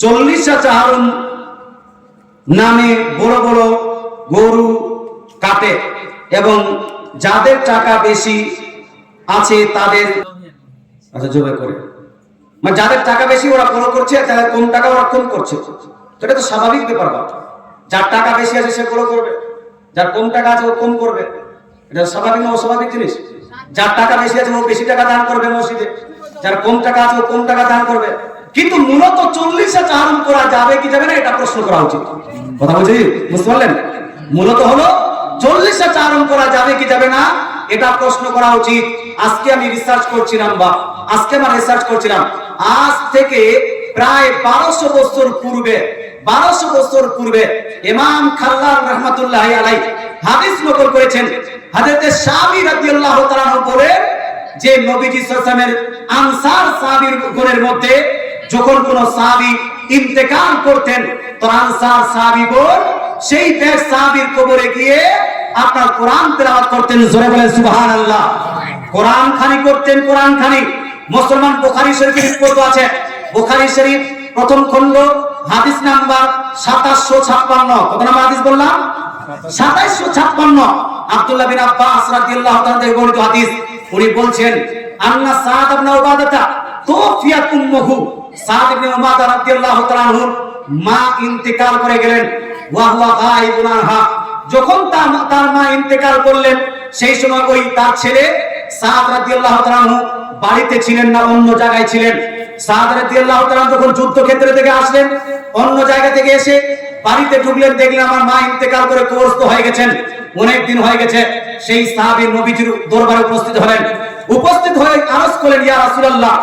40,000 নামে বড় বড় গরু কাটে এবং যাদের টাকা বেশি আছে তাদের জবে করে, মানে যাদের টাকা বেশি ওরা বড় করছে, যাদের কম টাকা ওরা কম করছে। এটা তো স্বাভাবিক ব্যাপার। যার টাকা বেশি আছে সে বড় করবে, যার কম টাকা আছে ও কম করবে। এটা স্বাভাবিক না অস্বাভাবিক জিনিস? যার টাকা বেশি আছে ও বেশি টাকা দান করবে মসজিদে, যার কম টাকা আছে ও কম টাকা দান করবে। কিন্তু মূলত 40,000 করা যাবে কি যাবে না এটা প্রশ্ন করা উচিত। কথা বলছি, বুঝতে পারলেন? মূলত হলো 40,000 করা যাবে কি যাবে না এটা প্রশ্ন করা উচিত। আজকে আমি রিসার্চ করছিলাম, আজ থেকে প্রায় 1200 বছর পূর্বে ইমাম খাল্লাল রাহমাতুল্লাহি আলাইহি হাদিস নকল করেছেন। হযরত সাহাবী রাদিয়াল্লাহু তাআলা বলে যে নবীজি সাল্লাল্লাহু আলাইহি ওয়াসাল্লামের আনসার সাহাবীর গণের মধ্যে যখন কোন সাহাবী ইন্তেকাল করতেন তো আনসার সাহাবীগণ সেই ব্যক্তি সাহাবীর কবরে গিয়ে আপনার কোরআন তেলাওয়াত করতেন। জোরে বলেন সুবহানাল্লাহ। কোরআন খানি করতেন, কোরআন খানি। মুসলমান বুখারী শরীফের রিপোর্ট আছে, বুখারী শরীফ প্রথম খণ্ড হাদিস নাম্বার 2756। কত নাম্বার হাদিস বললাম? 2756। আব্দুল্লাহ বিন আব্বাস রাদিয়াল্লাহু তাআলা থেকে বর্ণিত হাদিস। উনি বলছেন আন্না সাদ ইবনে উবাদাতা তুফিয়াত উম্মুহু, সাদ ইবনে উবাদা রাদিয়াল্লাহু তাআলা আনহু মা ইন্তেকাল করে গেলেন। ওয়া হুয়া গায়বুন আনহা, যখন তার মা ইন্তেকাল করলেন সেই সময় ওই তার ছেলে সাদ রাদিয়াল্লাহু তাআলা আনহু বাড়িতে ছিলেন না, অন্য জায়গায় ছিলেন। সাদ রাদিয়াল্লাহু তাআলা যখন যুদ্ধক্ষেত্র থেকে আসলেন, অন্য জায়গা থেকে এসে বাড়িতে ঢুকলেন, দেখলেন আমার মা ইন্তেকাল করে কবরস্থ হয়ে গেছেন, অনেক দিন হয়ে গেছে। সেই সাহাবী নবীজির দরবারে উপস্থিত হলেন, উপস্থিত হয়ে আরজ করলেন ইয়া রাসূলুল্লাহ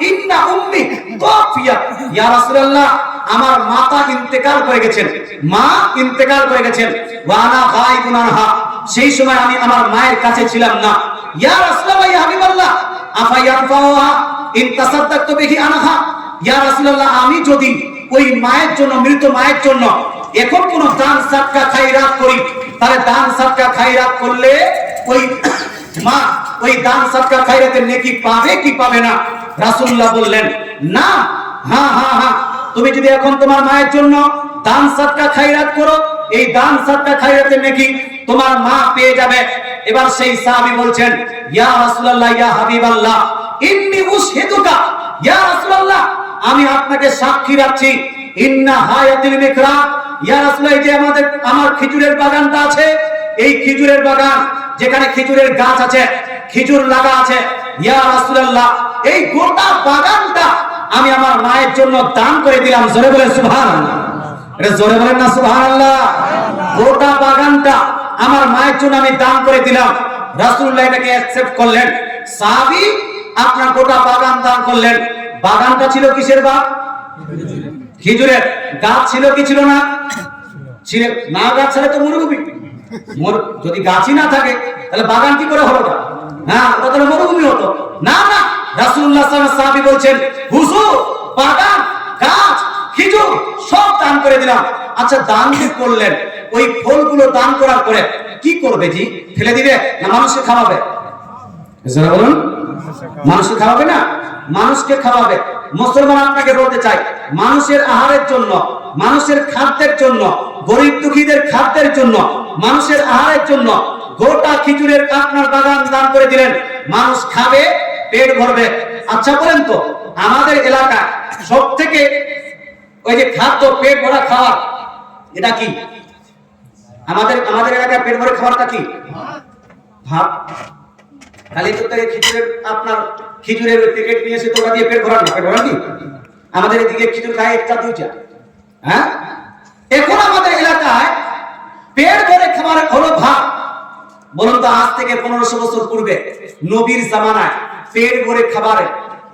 ইন্না উম্মি তুফিয়াত, ইয়া রাসূলুল্লাহ আমার মাতা ইন্তেকাল করে গেছেন, মা ইন্তেকাল করে গেছেন। ওয়া আনা গায়বুন আনহা, সেই সময় আমি আমার মায়ের কাছে ছিলাম না। ইয়া রাসূলুল্লাহ ইয়া হাবিবাল্লাহ আফা ইয়ানফাউহা ইন তাসাদদাকতু বিহি আনহা, ইয়া রাসূলুল্লাহ আমি যদি ওই মায়ের জন্য, মৃত মায়ের জন্য এখন কোন দান সাদকা খায়রাত করি, তাহলে দান সাদকা খায়রাত করলে ওই মা ওই দান সাদকা খায়রাতের নেকি পাবে কি পাবে না? রাসূলুল্লাহ বললেন না, হ্যাঁ হ্যাঁ হ্যাঁ, তুমি যদি এখন তোমার মায়ের জন্য দান সাদকা খায়রাত করো, এই দান সাদকা খায়রাতের নেকি তোমার মা পেয়ে যাবে। এবার সেই সাহাবী বলছেন ইয়া রাসূলুল্লাহ ইয়া হাবিবাল্লাহ ইন্নী উশহিদুকা, ইয়া রাসূলুল্লাহ আমি আপনাকে সাক্ষী রাখছি, ইন্না হায়াতিল মিকরা, ইয়া রাসূলুল্লাহ এই যে আমার খেজুরের বাগানটা আছে, এই খেজুরের বাগান যেখানে খেজুরের গাছ আছে, খেজুর লাগা আছে, ইয়া রাসূলুল্লাহ এই গোটা বাগানটা আমি আমার মায়ের জন্য দান করে দিলাম। জোরে বলেন সুবহানাল্লাহ। এটা জোরে বলেন না সুবহানাল্লাহ। গোটা বাগানটা আমার মায়ের জন্য আমি দান করে দিলাম। রাসূলুল্লাহ এটাকে অ্যাকসেপ্ট করলেন। সাহাবী আপনার গোটা বাগান দান করলেন। বাগানটা ছিল কিসের বাগান? খেজুরের গাছ ছিল কি ছিল না? ছিল না। গাছ ছাড়া তো মরুভূমি, যদি গাছই না থাকে তাহলে বাগান কি করে হলো? হ্যাঁ, তাহলে মরুভূমি হতো না। না, রাসূলুল্লাহ সাল্লাল্লাহু আলাইহি ওয়াসাল্লাম সাহাবী বলছেন হুজুর বাগান, গাছ, খেজুর সব দান করে দিলাম। আচ্ছা দান যে করলেন, ওই ফলগুলো দান করার পরে কি করবে জি? ফেলে দিবে না মানুষকে খাওয়াবে? যারা বলুন মানুষকে খাওয়াবে না, মানুষকে খাওয়াবে। মুসলমান আপনাকে বলতে চাই, মানুষের আহারের জন্য, মানুষের খাদ্যের জন্য, গরিব দুঃখীদের খাদ্যের জন্য, মানুষের আহারের জন্য গোটা খেজুরের আপনার বাগান দান করে দিলেন। মানুষ খাবে, পেট ভরবে। আচ্ছা বলেন তো আমাদের এলাকায় সব থেকে ওই যে খাদ্য পেট ভরা খাওয়া এটা কি? আমাদের এলাকায় পেট ভরে খাওয়াটা কি? ভাত। খালি তো খেজুরের আপনার খেজুরের প্যাকেট নিয়ে এসে তোরা দিয়ে পেট ভরা না, পেট ভরা কি? আমাদের এদিকে খেজুর খায় একটা দুইটা। হ্যাঁ, এখন আমাদের এলাকায় পেট ভরে খাবার হলো ভাত। বলুন তো আজ থেকে 1500 বছর পূর্বে নবীর জামানায় পেট ভরে খাবার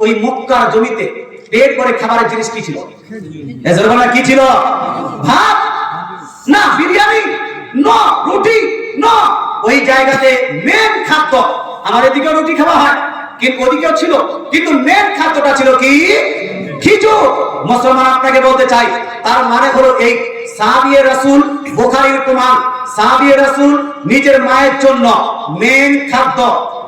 ওই মক্কার জমিতে পেট ভরে খাবারের জিনিস কি ছিল? এজরবানা কি ছিল? ভাত না, বিরিয়ানি না, রুটি না। ওই জায়গাতে মেন খাদ্য, আমাদের দিকে রুটি খাওয়া হয় কিন্তু ওদিকেও ছিল, কিন্তু মেন খাদ্যটা ছিল কি? খিচুড়ি। মুসলমান আপনাকে বলতে চাই, তার মানে হলো এই সাহাবী রাসূল, বুখারীর প্রমাণ, সাহাবী রাসূল নিজের মায়ের জন্য মেন খাদ্য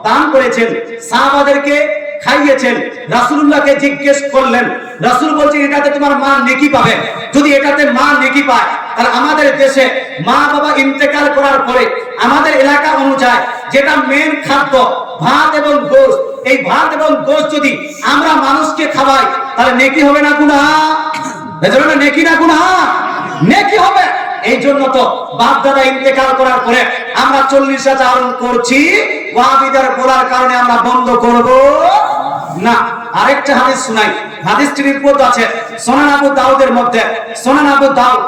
দান করেছেন। সাহাবাদেরকে খাইয়েছেন, রাসূলুল্লাহকে জিজ্ঞেস করলেন, রাসূল বলছেন এটাতে তোমার মা নেকি পাবে। যদি এটাতে মা নেকি পায়, তাহলে আমাদের দেশে মা বাবা ইন্তেকাল করার পরে আমাদের এলাকা অনুযায়ী যেটা মেন খাদ্য ভাত এবং গোশত, এই ভাত এবং গোশত যদি আমরা মানুষকে খাওয়াই, তাহলে নেকি হবে না গুনাহ? এজন্য নেকি না গুনাহ? নেকি হবে। এই জন্য তো বাপ দাদা ইন্তেকাল করার পরে আমরা 40 আচরণ করছি, ওয়াহাবিদের বলার কারণে আমরা বন্ধ করব না। আরেকটা হাদিস শুনাই, হাদিসটি রিপোর্ট আছে সুনান আবু দাউদের মধ্যে, সুনান আবু দাউদ,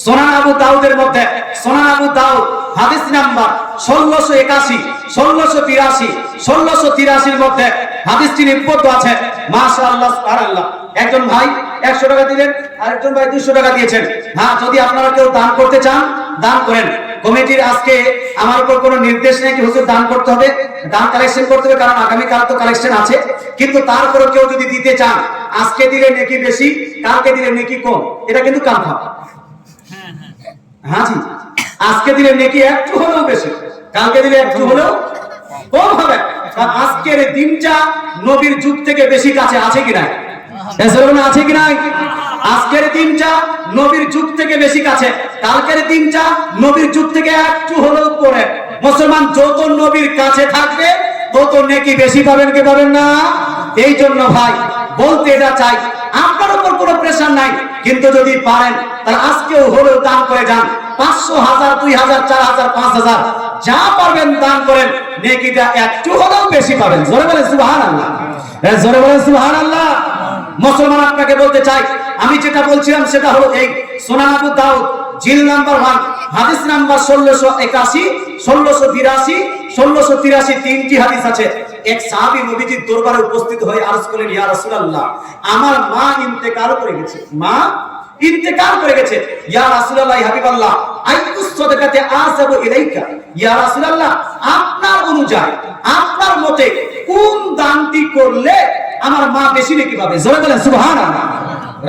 সুনান আবু দাউদের মধ্যে, সুনান আবু দাউদ হাদিস নাম্বার 1681, 1682, 1683 এর মধ্যে হাদিসটি রিপোর্ট আছে। মাশাআল্লাহ সুবহানাল্লাহ। একজন ভাই 100 টাকা দিলেন, আরেকজন ভাই 200 টাকা দিয়েছেন। হ্যাঁ, যদি আপনারা কেউ দান করতে চান দান করেন। কমিটির আজকে আমার উপর কোনো নির্দেশ নেই যে হুজুর দান করতে হবে, দান কালেকশন করতে হবে, কারণ আগামী কাল তো কালেকশন আছে। কিন্তু তারপরে কেউ যদি দিতে চান, আজকে দিলে নেকি বেশি, কালকে দিলে নেকি কম, এটা কিন্তু কনফার্ম। হ্যাঁ জি, আজকে দিলে নেকি একটু হলেও বেশি, কালকে দিলে একটু হলেও কম হবে। কারণ আজকের দিনটা নবীর যুগ থেকে বেশি কাছে আছে কি নাই? আছে কি নাই? আজকের দিনটা নবীর যুগ থেকে বেশি কাছে, কালকের দিনটা নবীর যুগ থেকে একটু হলেও পরে। মুসলমান যত নবীর কাছে থাকবে তত নেকি বেশি পাবেন, কি পাবেন না? এই জন্য ভাই বলতে এটা চাই, আপনার উপর কোনো প্রেশার নাই, কিন্তু যদি পারেন তাহলে আজকেও হলেও দান করে যান। 500, 1000, 2000, 4000, 5000 যা পারবেন দান করেন, নেকিটা একটু হলেও বেশি পাবেন। জোরে বলেন সুবহানাল্লাহ, জোরে বলেন সুবহানাল্লাহ। মুসলমান আপনাকে বলতে চাই, আমি যেটা বলছিলাম সেটা হলো এই সুনান আবু দাউদ জিল নাম্বার 1 হাদিস নাম্বার 1681, 1682, 1683 তিনটি হাদিস আছে। এক সাহাবী নবীজির দরবারে উপস্থিত হয়ে আরজ করলেন, ইয়া রাসূলুল্লাহ, আমার মা ইন্তেকাল করে গেছে, মা ইন্তেকাল করে গেছে। ইয়া রাসূলুল্লাহ, হাবিবাল্লাহ, আইয়ুস সাদাকাতে আসাবু ইলাইকা, ইয়া রাসূলুল্লাহ, আপনার অনুযায়ী আপনার মতে কোন দানটি করলে আমার মা বেশি নেকি পাবে? জোরে বলেন সুবহানাল্লাহ।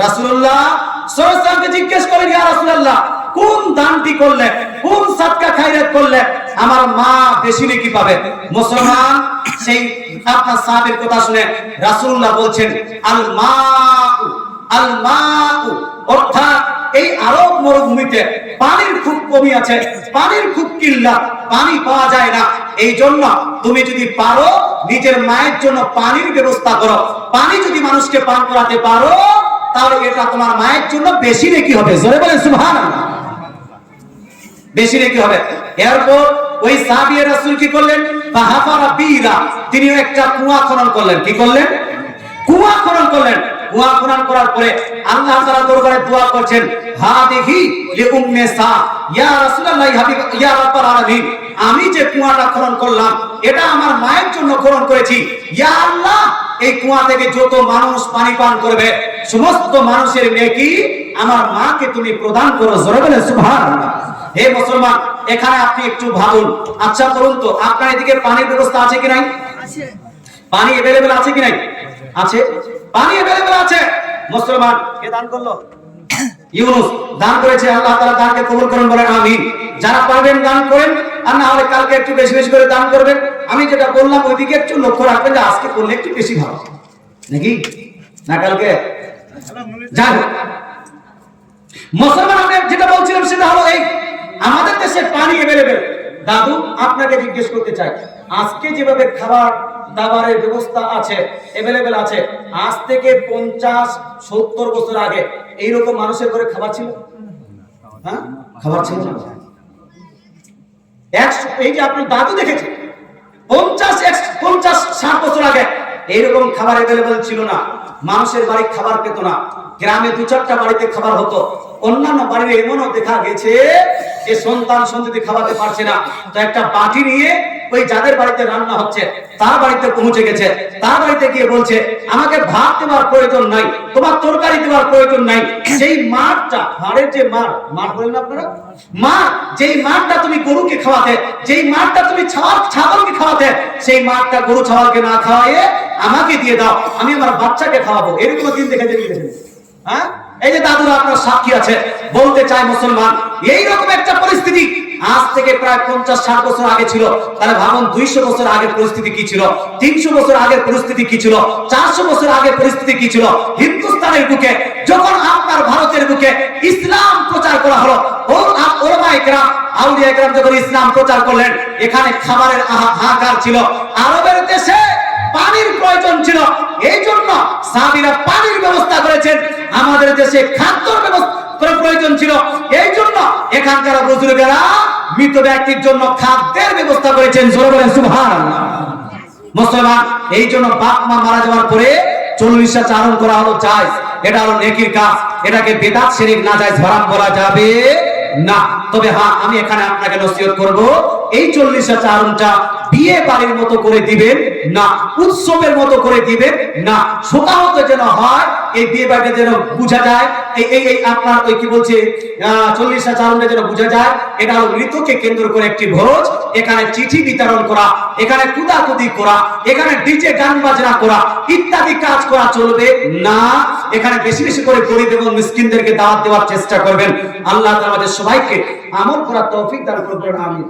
রাসূলুল্লাহ সাল্লাল্লাহু আলাইহি ওয়াসাল্লামকে জিজ্ঞেস করেন, ইয়া রাসূলুল্লাহ, কোন দানটি করলে, কোন সাদকা খায়রাত করলে আমার মা বেশি নেকি পাবে? মুসলমান সেই আপনার সাহাবীর কথা শুনে রাসূলুল্লাহ বলছেন, আল মাউ, আল মাউ, অর্থাৎ এই আরব মরুভূমিতে পানির খুব কমি আছে, পানির খুব কিল্লাত, পানি পাওয়া যায় না। এই জন্য তুমি যদি পারো নিজের মায়ের জন্য পানির ব্যবস্থা করো। পানি যদি মানুষকে পান করাতে পারো, তাহলে এটা তোমার মায়ের জন্য বেশি নেকি হবে। জোরে বলেন সুবহানাল্লাহ, বেশি নেকি হবে। এরপর ওই সাহাবী রাসূল কি করলেন? ফাহাফারা বিরা, তিনি একটা কুয়া খনন করলেন। কি করলেন? কুয়া খনন করলেন। কুয়া খনন করার পরে আল্লাহ তাআলা দরবারে দোয়া করছেন, হাদিহি লিউম্মি সা, ইয়া রাসূলুল্লাহ, হাবিব, ইয়া রাব্বাল আলামিন, আমি যে কুয়াটা খনন করলাম এটা আমার মায়ের জন্য খনন করেছি। ইয়া আল্লাহ, এই কুয়া থেকে যত মানুষ পানি পান করবে সমস্ত মানুষের নেকি আমার মাকে তুমি প্রদান করো। জোরে বলেন সুবহানাল্লাহ। হে মুসলমান, এখানে আপনি একটু ভাবুন, আচ্ছা বলুন তো আপনার এদিকে পানির ব্যবস্থা আছে কি নাই? আছে। পানি अवेलेबल আছে কি নাই? আছে, পানি अवेलेबल আছে। মুসলমান কে দান করলো? ইউনুস দান করেছে। আল্লাহ তাআলা দানকে কবুল করুন, বলেন আমিন। যারা পারবেন দান করেন, আর না হলে কালকে একটু বেশি বেশি করে দান করবেন। আমি যেটা বললাম ওইদিকে একটু লক্ষ্য রাখবেন যে আজকে করলে একটু বেশি ভালো নাকি না কালকে। যাই হোক মুসলমান, আমি যেটা বলছিলাম সেটা হলো এই, আমাদের দেশে পানি अवेलेबल। দাদু আপনাকে জিজ্ঞেস করতে চাই, আজকে যেভাবে খাবার দাবারের ব্যবস্থা আছে, अवेलेबल আছে, আজ থেকে 50-70 বছর আগে এইরকম মানুষের ঘরে খাবার ছিল? হ্যাঁ, খাবার ছিল না। এই যে আপনি দাদু দেখেছেন 50-60 বছর আগে এইরকম খাবার अवेलेबल ছিল না। মানুষের বাড়ি খাবার পেত না, গ্রামে 2-4টা বাড়িতে খাবার হতো। অন্যান্য বাড়িতে এমনও দেখা গেছে যে সন্তান সন্ততি খাওয়াতে পারছে না, তো একটা বাটি নিয়ে ওই যাদের বাড়িতে রান্না হচ্ছে তার বাড়িতে পৌঁছে গেছে। তার বাড়িতে গিয়ে বলছে, আমাকে ভাত দেওয়ার প্রয়োজন নাই, তোমার তরকারি দেওয়ার প্রয়োজন নাই, সেই মাঠটা, হাড়ের যে মাঠ বলেন না আপনারা, মাঠ, যেই মাঠটা তুমি গরুকে খাওয়াতে, যেই মাঠটা তুমি ছাগলকে খাওয়াতে, সেই মাঠটা গরু ছাগলকে না খাওয়ায়ে আমাকে দিয়ে দাও, আমি আমার বাচ্চাকে খাওয়াবো। এরকম দিন দেখে দেখেছেন? হ্যাঁ, এই যে দাদুরা আপনার সাক্ষী আছে। বলতে চাই মুসলমান, এইরকম একটা পরিস্থিতি আজ থেকে প্রায় 50-60 বছর আগে ছিল, তাহলে ভাবুন 200 বছর আগের পরিস্থিতি কি ছিল, 300 বছর আগের পরিস্থিতি কি ছিল, 400 বছর আগের পরিস্থিতি কি ছিল। হিন্দুস্তানের বুকে যখন আপনার ভারতের বুকে ইসলাম প্রচার করা হলো, ওলামায়ে কেরাম আউলিয়া কেরাম যখন ইসলাম প্রচার করলেন, এখানে খাবারের হাহাকার ছিল। আরবের দেশে পানির প্রয়োজন ছিল, এই জন্য সাহাবীরা পানির ব্যবস্থা করেছেন। আমাদের দেশে খাদ্যের ব্যবস্থা প্রয়োজন ছিল, এই জন্য এখানকার বুজুর্গেরা মৃত ব্যক্তির জন্য খাদ্যের ব্যবস্থা করেছেন। জোরে বলেন সুবহানাল্লাহ। মুসলমান, এই জন্য বাপ মা মারা যাওয়ার পরে 40টা চারণ করা হলো জায়েজ, এটা হলো নেকির কাজ, এটাকে বেদাত শিরক নাজায়েজ হারাম বলা যাবে না। তবে হ্যাঁ, আমি এখানে আপনাকে নসিহত করব, এই 40টা চারণটা বিয়ে বাড়ির মতো করে দিবেন না, উৎসবের মতো করে দিবেন না। শোকাহত যেন হয়, এই বিয়ে বাড়িটা যেন বোঝা যায়, এই আপনার ওই কি বলছে 40টা চারণটা যেন বোঝা যায় এটা হলো মৃতকে কেন্দ্র করে একটি ভোজ। এখানে চিঠি বিতরণ করা, এখানে কুদাকুদি করা, এখানে ডিজে গান বাজনা করা ইত্যাদি কাজ করা চলবে না। এখানে বেশি বেশি করে গরিব এবং মিসকিনদেরকে দাওয়াত দেওয়ার চেষ্টা করবেন। আল্লাহ তাআলা আমাদের সবাইকে আমল করার তৌফিক দান করুন। আমিন।